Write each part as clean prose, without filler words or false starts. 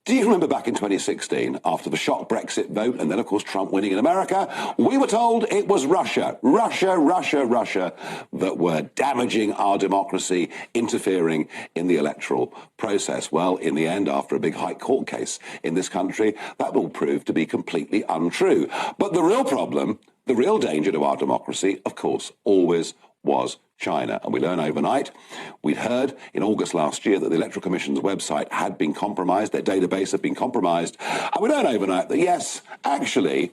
Do you remember back in 2016, after the shock Brexit vote, and then, of course, Trump winning in America, we were told it was Russia that were damaging our democracy, interfering in the electoral process. Well, in the end, after a big high court case in this country, that will prove to be completely untrue. But the real problem, the real danger to our democracy, of course, always was China. And we learn overnight, we'd heard in August last year that the Electoral Commission's website had been compromised, their database had been compromised. And we learn overnight that, yes, actually,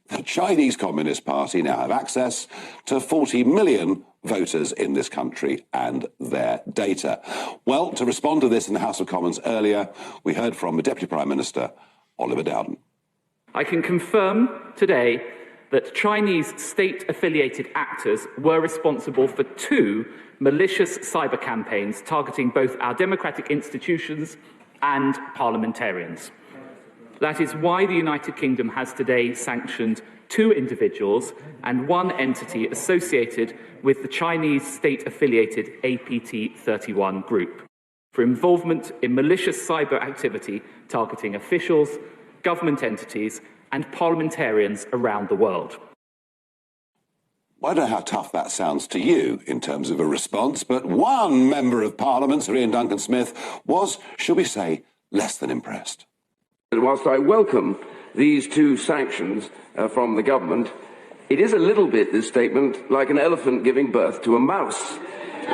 the Chinese Communist Party now have access to 40 million voters in this country and their data. Well, to respond to this in the House of Commons earlier, we heard from the Deputy Prime Minister, Oliver Dowden. I can confirm today that Chinese state-affiliated actors were responsible for 2 malicious cyber campaigns targeting both our democratic institutions and parliamentarians. That is why the United Kingdom has today sanctioned 2 individuals and 1 entity associated with the Chinese state-affiliated APT31 group for involvement in malicious cyber activity targeting officials, government entities, and parliamentarians around the world. I don't know how tough that sounds to you in terms of a response, but one Member of Parliament, Sir Ian Duncan-Smith, was, shall we say, less than impressed. Whilst I welcome these 2 sanctions from the government, it is a little bit, this statement, like an elephant giving birth to a mouse.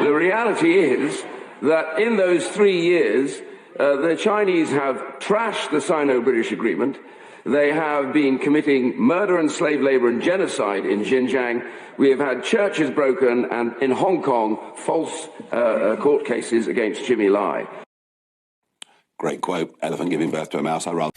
The reality is that in those 3 years, the Chinese have trashed the Sino-British agreement. They have been committing murder and slave labour and genocide in Xinjiang. We have had churches broken and, in Hong Kong, false court cases against Jimmy Lai. Great quote, elephant giving birth to a mouse. I rather